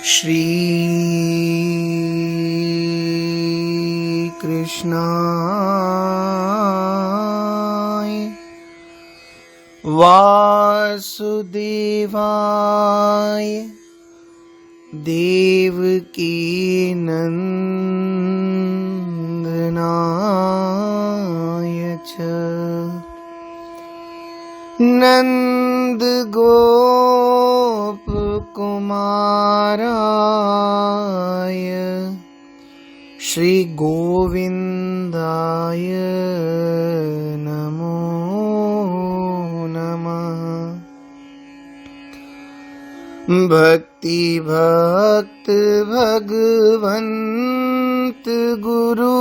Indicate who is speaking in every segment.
Speaker 1: श्री कृष्णाय वासुदेवाय देवकी नंदनाय च नंद गोप कुमाराय श्री गोविंदाय नमो नमः। भक्ति भक्त भगवंत गुरु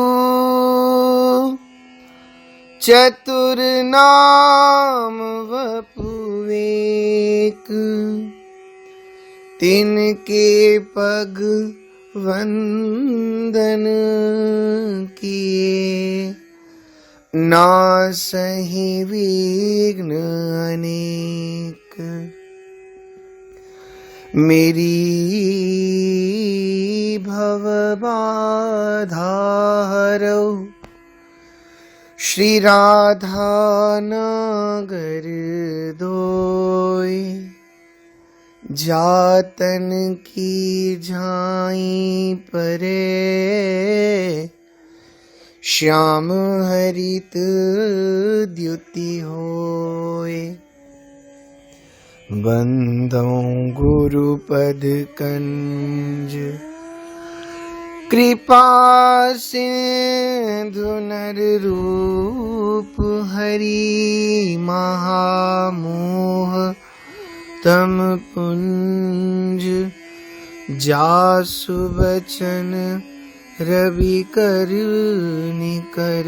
Speaker 1: चतुर नाम वपुवेक तिनके पग वंदन किए नासहि विघ्न अनेक। मेरी भव बाधा हरौ श्री राधा नगर दोय जातन की झाई परे श्याम हरित द्युति होय। बंदौ गुरुपद कंज कृपा सिंधु नर रूप हरि महामोह तम पुंज जासु बचन रवि कर निकर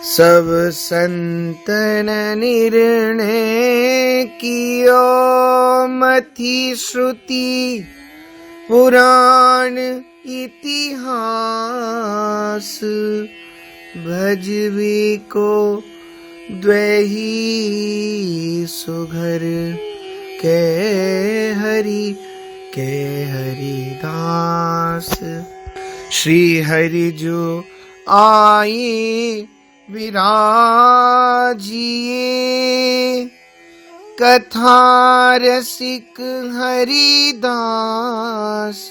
Speaker 1: सब संतन निर्णय कियो मथि श्रुति पुराण इतिहास भजवे को द्वैही सुघर के हरिदास। श्री हरि जो आए विराजिए कथा रसिक हरिदास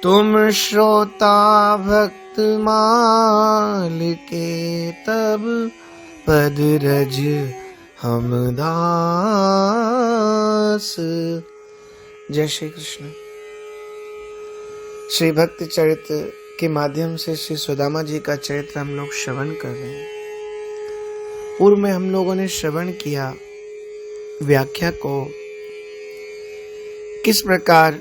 Speaker 1: तुम श्रोता भक्त माल के तब पद रज हम दास। जय श्री कृष्ण। श्री भक्त चरित्र के माध्यम से श्री सुदामा जी का चरित्र हम लोग श्रवण कर रहे हैं। पूर्व में हम लोगों ने श्रवण किया व्याख्या को, किस प्रकार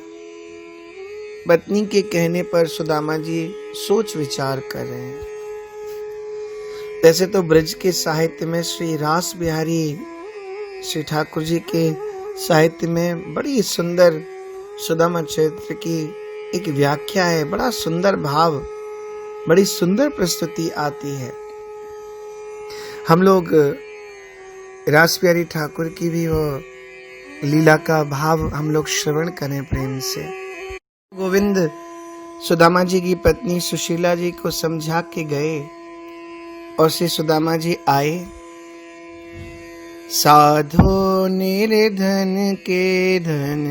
Speaker 1: पत्नी के कहने पर सुदामा जी सोच विचार कर रहे हैं। वैसे तो ब्रज के साहित्य में श्री रास बिहारी श्री ठाकुर जी के साहित्य में बड़ी सुंदर सुदामा चरित्र की एक व्याख्या है, बड़ा सुंदर भाव, बड़ी सुंदर प्रस्तुति आती है। हम लोग रास बिहारी ठाकुर की भी वो लीला का भाव हम लोग श्रवण करें प्रेम से। गोविंद सुदामा जी की पत्नी सुशीला जी को समझा के गए और श्री सुदामा जी आए। साधो निर्धन के धन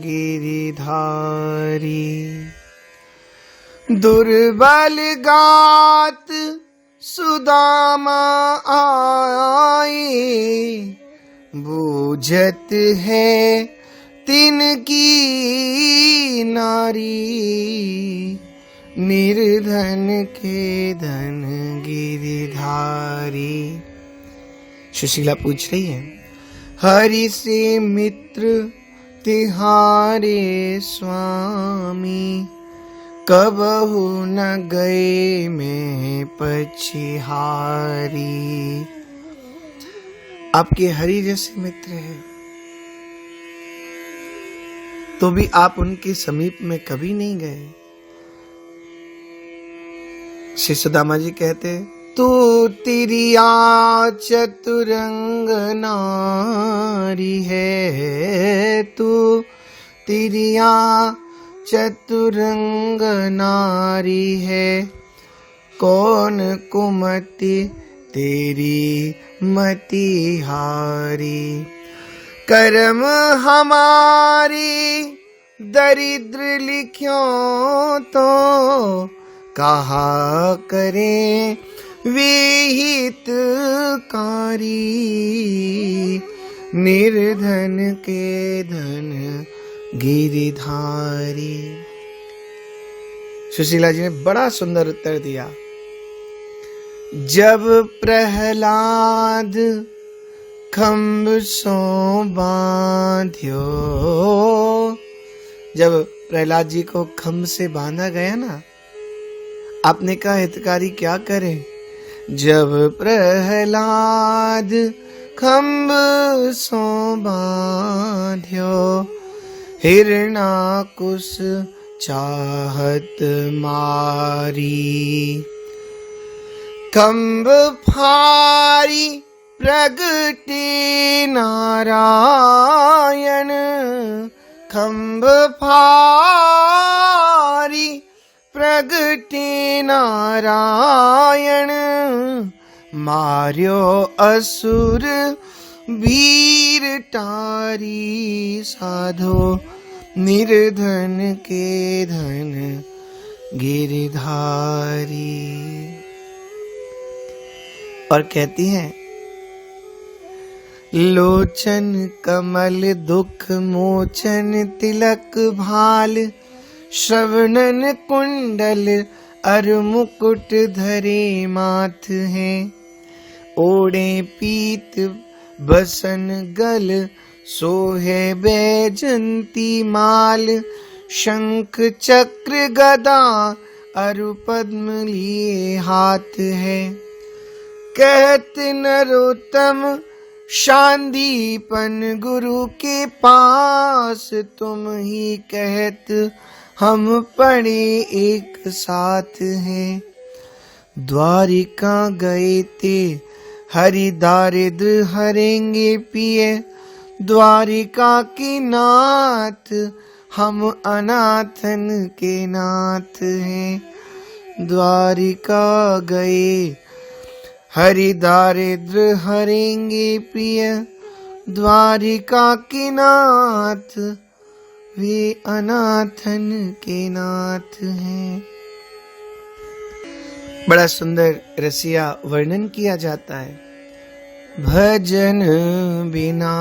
Speaker 1: गिरिधारी दुर्बल गात सुदामा आए बूझत है तिनकी नारी निर्धन के धन गिरिधारी। सुशीला पूछ रही है, हरि से मित्र तिहारे स्वामी कबहु न गए में पछिहारी। आपके हरि जैसे मित्र है तो भी आप उनके समीप में कभी नहीं गए। श्री सुदामा जी कहते, तू तिरिया चतुरंग नारी है, तू तिरिया चतुरंग नारी है, कौन कुमति तेरी मति हारी। कर्म हमारी दरिद्र लिख्यो तो, कहा करें विहितकारी। निर्धन के धन गिरिधारी। सुशीला जी ने बड़ा सुंदर उत्तर दिया। जब प्रहलाद खम्भ सो बांध्यो, जब प्रहलाद जी को खम्भ से बांधा गया ना, आपने कहा हितकारी क्या करें। जब प्रहलाद खम्भ सो बांध्यो, हिरणाकुश चाहत मारी। खम्भ फारी प्रगटे नारायण, खम्भ फारी प्रगटे नारायण। मार्यो असुर वीर टारी, साधो निर्धन के धन गिरधारी। और कहती हैं, लोचन कमल दुख मोचन तिलक भाल, श्रवणन कुंडल अर मुकुट धरे माथ हैं। ओढ़े पीत बसन गल, सोहे बैजंती माल। शंख चक्र गदा अरु पद्म लिए हाथ है। कहत नरोत्तम शांदीपन गुरु के पास, तुम ही कहत हम पढ़े एक साथ हैं। द्वारिका गए ते हरि दारिद्र हरेंगे पिए, द्वारिका के नाथ हम अनाथन के नाथ हैं। द्वारिका गए हरि दारिद्र हरेंगे प्रिय, द्वारिका के नाथ वे अनाथन के नाथ हैं। बड़ा सुंदर रसिया वर्णन किया जाता है। भजन बिना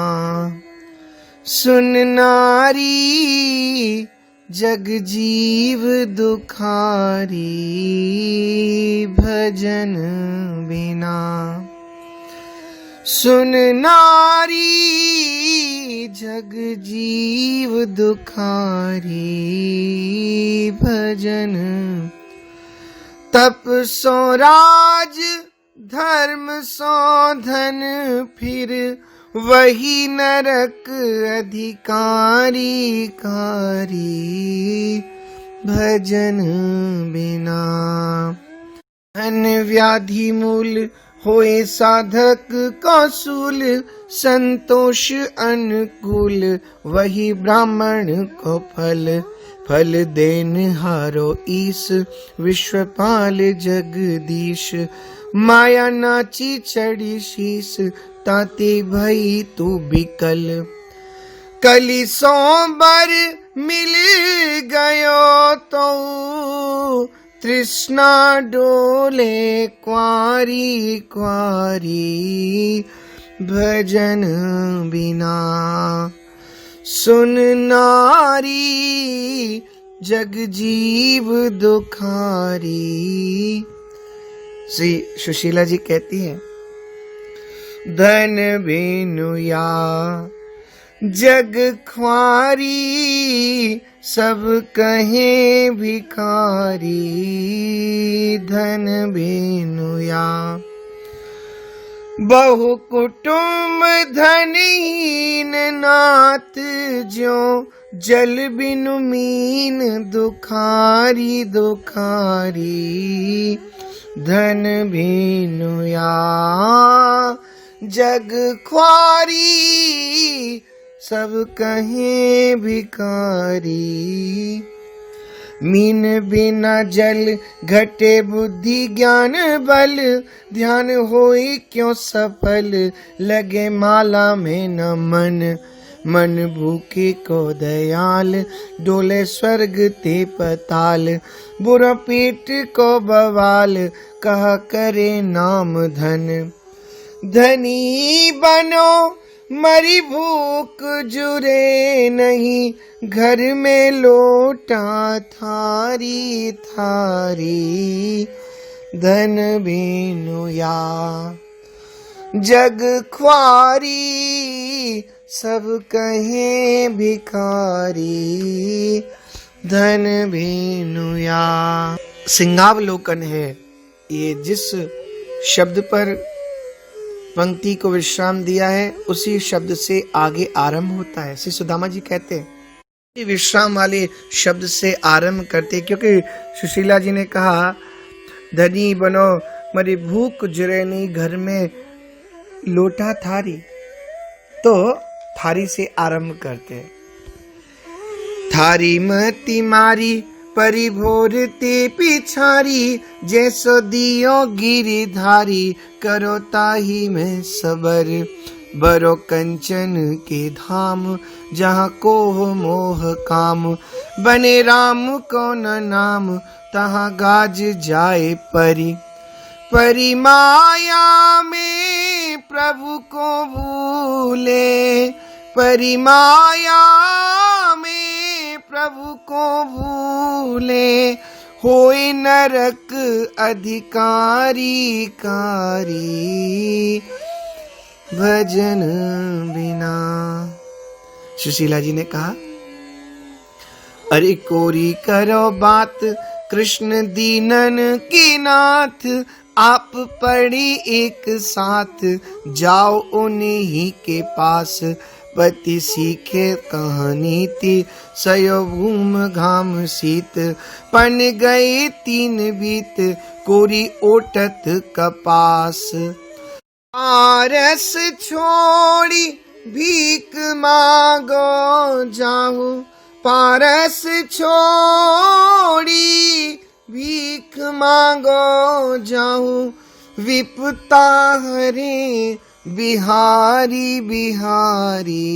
Speaker 1: सुन नारी, जग जीव दुखारी। भजन बिना सुन नारी, जग जीव दुखारी। भजन तप सो राज, धर्म सो धन, फिर वही नरक अधिकारी कारी। भजन बिना धन व्याधि मूल, होए साधक कौशूल। संतोष अनुकूल, वही ब्राह्मण को फल। फल देन हारो ईस, विश्वपाल जगदीश। माया नाची चढ़ी शीस, ताते भई तू बिकल। कली सोबर मिल गयो तो, तृष्णा डोले क्वारी क्वारी। भजन बिना सुन नारी, जग जीव दुखारी। श्री सुशीला जी कहती हैं, धन बिनुया जग ख्वारी, सब कहे भिखारी। धन बिनुया बहु कुटुंब धनहीन नाथ, जो जल बिनु मीन दुखारी दुखारी। धन बिनुया जग ख्वारी, सब कहें भिखारी। मीन बिना जल घटे बुद्धि ज्ञान बल, ध्यान होई क्यों सफल, लगे माला में न मन। मन भूखे को दयाल, डोले स्वर्ग ते पताल, बुरा पेट को बवाल, कहा करे नाम धन। धनी बनो मरी भूख जुरे नहीं, घर में लोटा थारी थारी। धन बिनु या जग ख्वारी, सब कहें भिखारी। धन बिनु या सिंहावलोकन है ये, जिस शब्द पर पंक्ति को विश्राम दिया है उसी शब्द से आगे आरंभ होता है। श्री सुदामा जी कहते हैं विश्राम वाले शब्द से आरंभ करते, क्योंकि सुशीला जी ने कहा धनी बनो मरी भूख जुरे नहीं, घर में लोटा थारी, तो थारी से आरंभ करते। थारी मती मारी परिभोर ते पिछारी, जैसो दियो गिरिधारी, करो ताही में सबर। बरो कंचन के धाम, जहाँ को मोह काम, बने राम को न नाम, तहाँ गाज जाए परी। परी माया में प्रभु को भूले, परी माया में प्रभु को भूले, होए नरक अधिकारी कारी, भजन बिना। सुशीला जी ने कहा अरे कोरी करो बात, कृष्ण दीनन की नाथ, आप पड़ी एक साथ, जाओ उन्हीं के पास। पति सीखे कहानी थी, सयो भूम घाम शीत, पन गए तीन बीत, कोरी ओटत कपास। पारस छोड़ी भीख मांगो जाहु, पारस छोड़ी भीख मांगो जाहु, विपता हरे बिहारी बिहारी।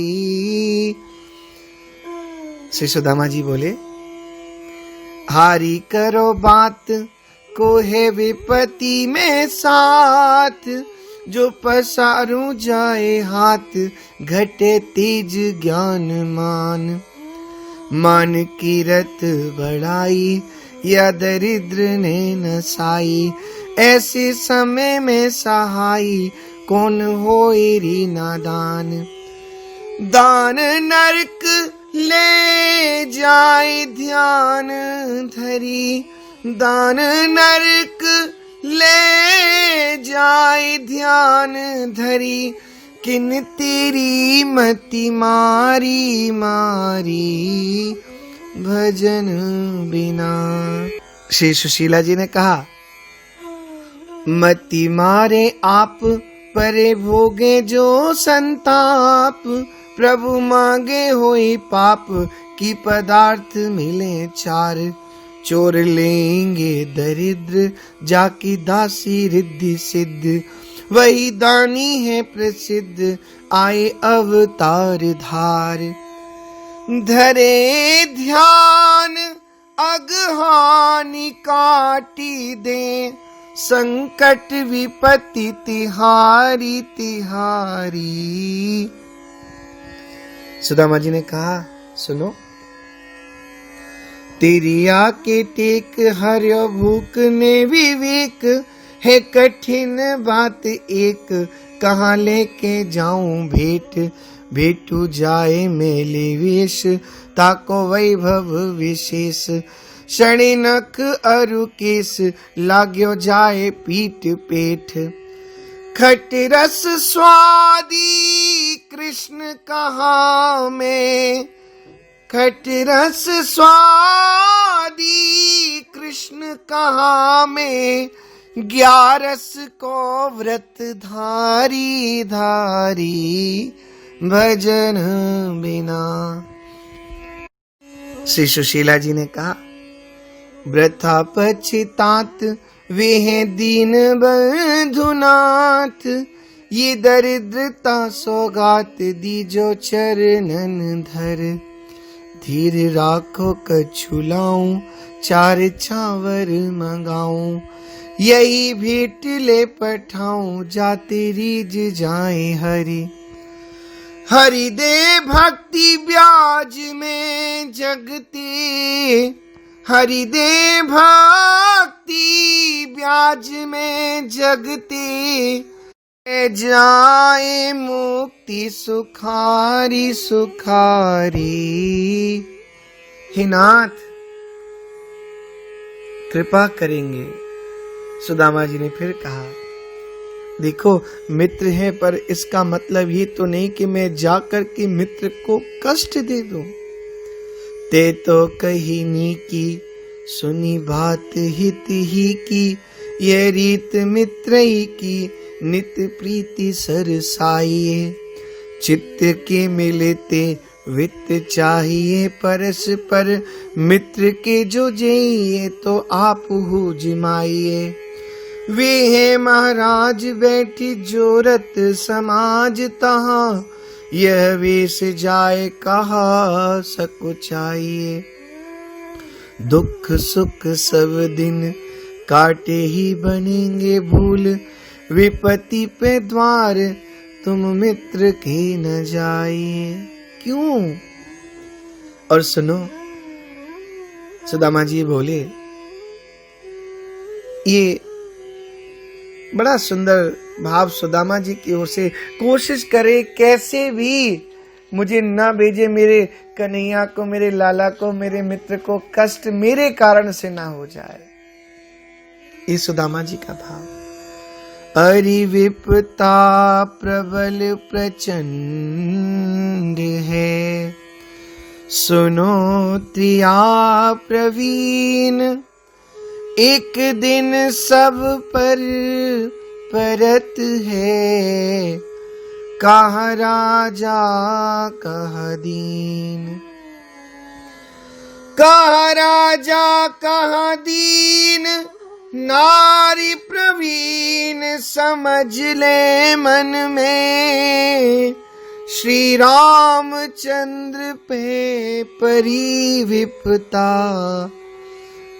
Speaker 1: श्री सुदामा जी बोले हारी करो बात, को है विपत्ति में साथ, जो पसारू जाए हाथ, घटे तेज ज्ञान मान। मान कीरत बढ़ाई, या दरिद्र ने नसाई, ऐसे समय में सहाई, कौन होए री नादान। दान नरक ले जाए ध्यान धरी, दान नरक ले जाए ध्यान धरी, किन तेरी मति मारी मारी, भजन बिना। श्री सुशीला जी ने कहा मति मारे आप, परे भोगे जो संताप, प्रभु मांगे होई पाप, की पदार्थ मिले चार। चोर लेंगे दरिद्र, जाकी दासी रिद्धि सिद्ध, वही दानी है प्रसिद्ध, आए अवतार धार। धरे ध्यान अगहानी काटी दे, संकट विपत्ति तिहारी तिहारी। सुदामा जी ने कहा सुनो, तेरी आके टेक हर्यो भूख ने विवेक, है कठिन बात एक, कहाँ लेके जाऊं भेंट। भेटू जाए मेले वेश, ताको वैभव विशेष, शनि नख अरु केस, लाग्यो जाए पीठ पेठ। खट रस स्वादी कृष्ण कहाँ में, खट रस स्वादी कृष्ण कहाँ में, ग्यारस को व्रत धारी धारी, भजन बिना। श्री सुशीला जी ने कहा, वृथा पछतात वे हैं दीन बंधुनाथ, ये दरिद्रता सौगात दीजो चरणन धर। धीर राखो कछु लाऊं, चार चावर मंगाऊं, यही भेंट ले पठाऊं, जाते रीझ जाए हरि। हरि दे भक्ति ब्याज में जगते, हरि दे भक्ति ब्याज में जगते, जाए मुक्ति सुखारी सुखारी। हे नाथ, कृपा करेंगे। सुदामा जी ने फिर कहा, देखो मित्र है, पर इसका मतलब ये तो नहीं कि मैं जाकर के मित्र को कष्ट दे दूं। ते तो कही नी की सुनी बात हित ही की, ये रीत मित्र ही की नित प्रीति सरसाइए। चित्त के मिलते वित्त चाहिए, परस्पर मित्र के जो जइए तो आप हो जिमाइए। वे है महाराज बैठी जोरत समाज तहाँ, यह वेश जाए कहा सकुचाइए। दुख सुख सब दिन काटे ही बनेंगे भूल, विपत्ति पे द्वार तुम मित्र के न जाइए। क्यों? और सुनो, सुदामा जी बोले, ये बड़ा सुंदर भाव सुदामा जी की ओर से। कोशिश करे कैसे भी मुझे न भेजे, मेरे कन्हैया को, मेरे लाला को, मेरे मित्र को कष्ट मेरे कारण से ना हो जाए। ये सुदामा जी का भाव। अरि विपता प्रबल प्रचंड है, सुनो त्रिया प्रवीण। एक दिन सब पर परत है, कहाँ राजा कहाँ दीन। कहाँ राजा कहाँ दीन, नारी प्रवीण समझ ले मन में। श्री रामचंद्र पे परी विपता,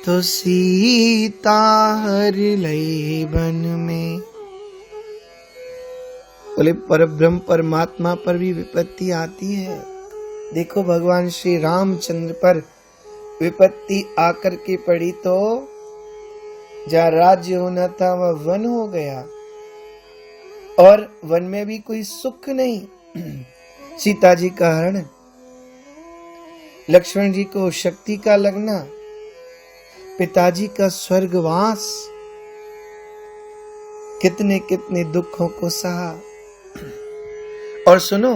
Speaker 1: तो सीता हर लई बन में। बोले परब्रह्म परमात्मा पर भी विपत्ति आती है। देखो भगवान श्री रामचंद्र पर विपत्ति आकर के पड़ी तो जहाँ राज्य होना था वह वन हो गया, और वन में भी कोई सुख नहीं। सीता जी का हरण, लक्ष्मण जी को शक्ति का लगना, पिताजी का स्वर्गवास, कितने कितने दुखों को सहा। और सुनो,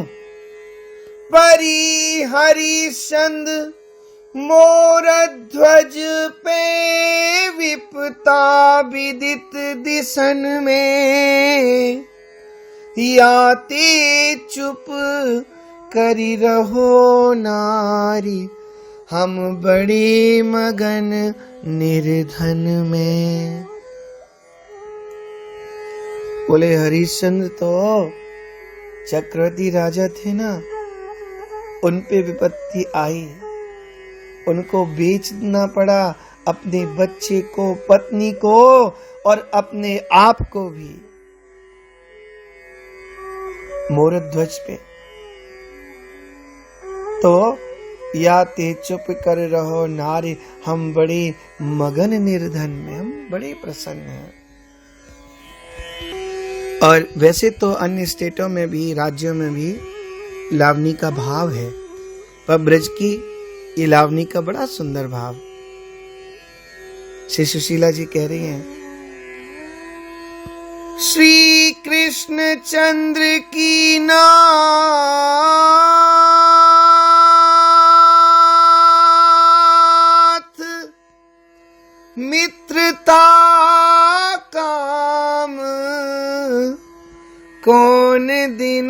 Speaker 1: परी हरिश्चंद्र मोर ध्वज पे विपता विदित दिशन में। याते चुप करी रहो नारी, हम बड़े मगन निर्धन में। बोले हरिश्चंद्र तो चक्रवर्ती राजा थे ना, उन पे विपत्ति आई, उनको बेचना पड़ा, अपने बच्चे को, पत्नी को और अपने आप को भी मोरध्वज पे। तो या ते चुप कर रहो नारी, हम बड़े मगन निर्धन में, हम बड़े प्रसन्न हैं। और वैसे तो अन्य स्टेटों में भी, राज्यों में भी लावनी का भाव है, पर ब्रज की ये लावनी का बड़ा सुंदर भाव। श्री सुशीला जी कह रही हैं, श्री कृष्ण चंद्र की नाथ मित्रता काम कौन दिन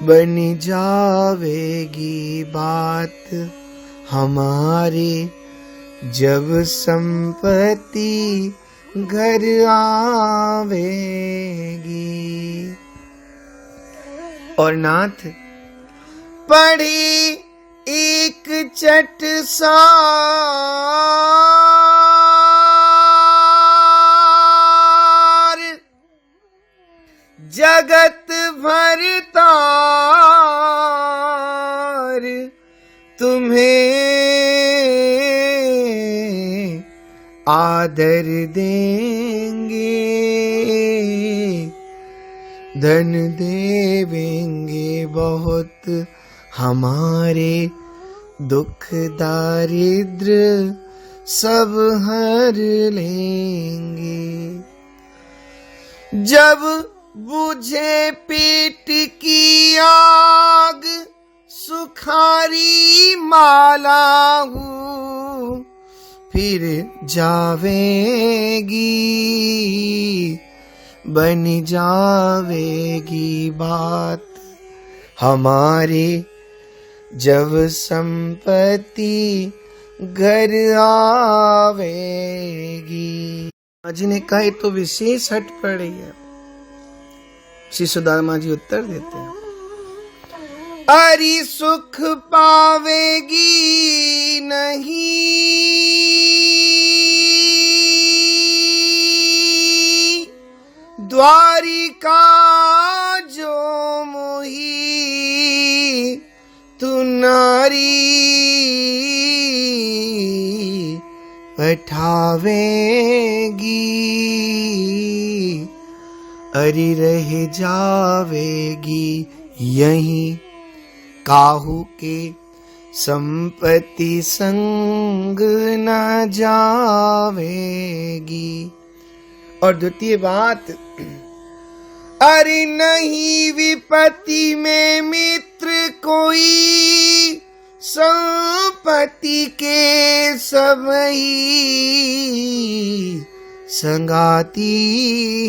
Speaker 1: बन जावेगी बात हमारी, जब संपत्ति घर आवेगी। और नाथ पढ़ी एक चटसार, जगत भरतार तुम्हें आदर देंगे, धन देवेंगे बहुत हमारे, दुख दारिद्र सब हर लेंगे। जब बुझे पेट की आग, सुखारी माला हूँ फिर जावेगी, बन जावेगी बात हमारी, जब संपत्ति घर आवेगी। जी ने कहा तो विशेष हट पड़ रही है। श्री सुदामा जी उत्तर देते हैं, अरि सुख पावेगी नहीं, द्वारिका जो मोही तू नारी, पठावेगी अरि रह जावेगी यहीं, काहू के संपत्ति संग न जावेगी। और द्वितीय बात, अरे नहीं विपत्ति में मित्र कोई, संपत्ति के सबही संगाती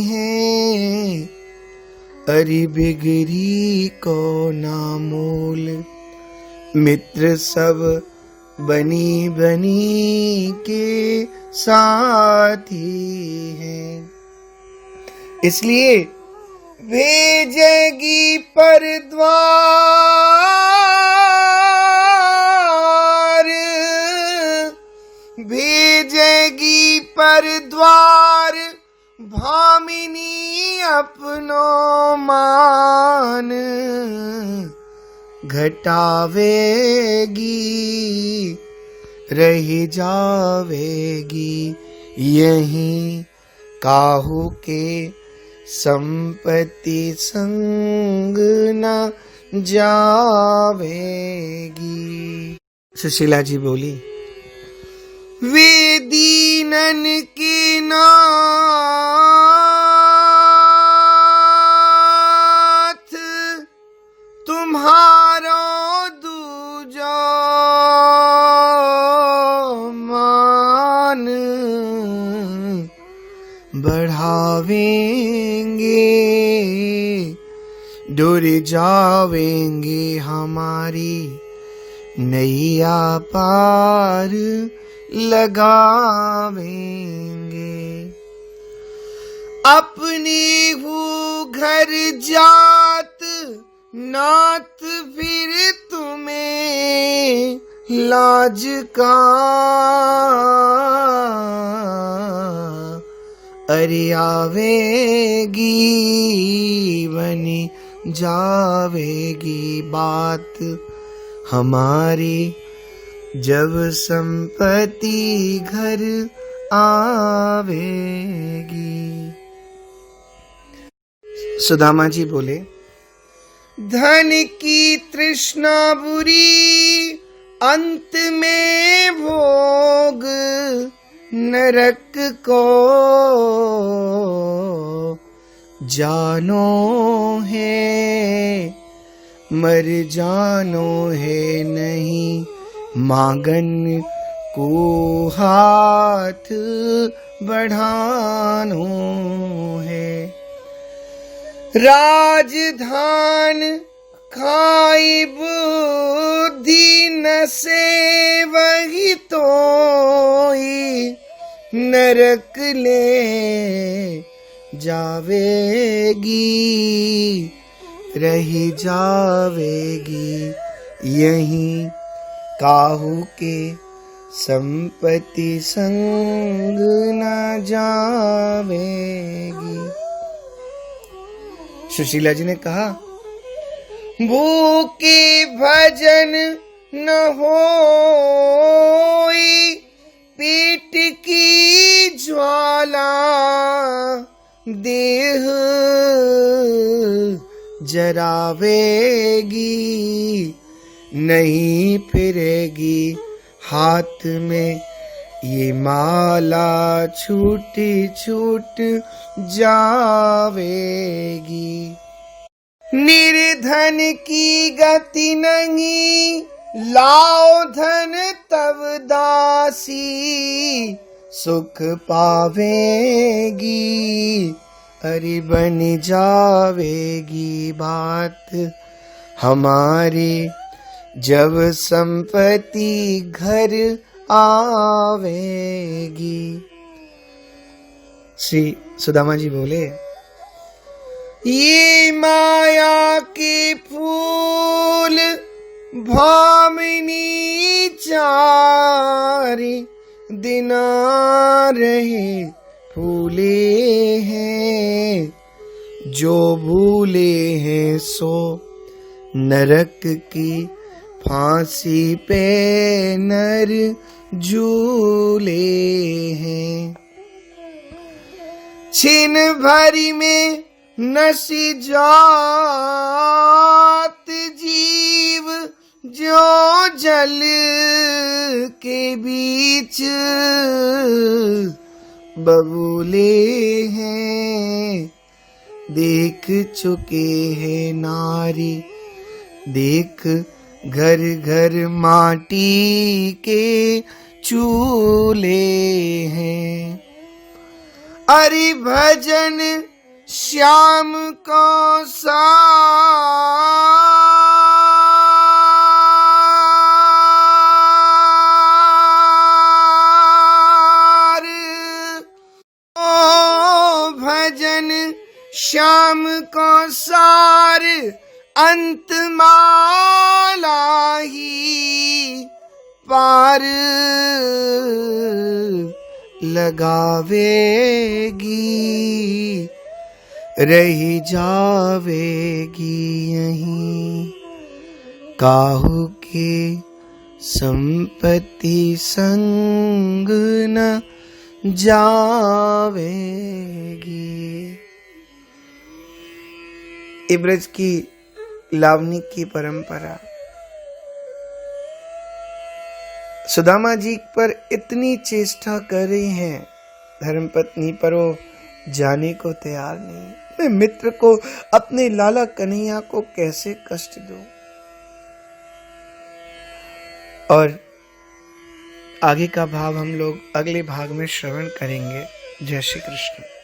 Speaker 1: हैं, अरे बिगड़ी को नामोल, मित्र सब बनी बनी के साथी हैं। इसलिए भेजेगी पर द्वार, भेजेगी पर द्वार भामिनी अपनो मान, घटावेगी रह जावेगी यहीं, काहू के संपत्ति संग न जावेगी। सुशीला जी बोली, वे दीनन के नाथ तुम्हारो दूजो मान, बढ़ावेंगे डूर जावेंगे हमारी, नैया पार लगावेंगे। अपने वो घर जात नाथ फिर तुम्हें लाज का, अरे आवेगी बनी जावेगी बात हमारी, जब संपत्ति घर आवेगी। सुदामा जी बोले, धन की तृष्णा बुरी, अंत में भोग नरक को जानो है, मर जानो है नहीं मांगन को हाथ बढ़ानो है। राजधान खाई बुद्धि न से वही तोई नरक ले जावेगी, रही जावेगी यहीं काहू के संपत्ति संग न जावेगी। सुशीला जी ने कहा, भूखे भजन न होई, पेट की ज्वाला देह जरावेगी, नहीं फिरेगी हाथ में ये माला छूट छूट जावेगी। निर्धन की गति नहीं, लाओ धन तब दासी, सुख पावेगी, अरे बन जावेगी बात हमारी, जब संपत्ति घर आवेगी। श्री सुदामा जी बोले, ये माया के फूल भामिनी चारि दिना रहे फूले हैं, जो भूले हैं सो नरक की फांसी पे नर झूले हैं। छिन भरी में नसी जात जीव, जो जल के बीच बबूले हैं। देख चुके हैं नारी, देख घर घर माटी के चूल्हे हैं। अरे भजन श्याम को सार, ओ भजन श्याम को सार, अंत माला ही पार लगावेगी, रही जावेगी यहीं काहू के संपत्ति संग न जावेगी। ये ब्रज की लावणी की परंपरा सुदामा जी पर इतनी चेष्टा कर रही हैं, धर्मपत्नी पर वो जाने को तैयार नहीं। मैं मित्र को, अपने लाला कन्हैया को कैसे कष्ट दूं? और आगे का भाव हम लोग अगले भाग में श्रवण करेंगे। जय श्री कृष्ण।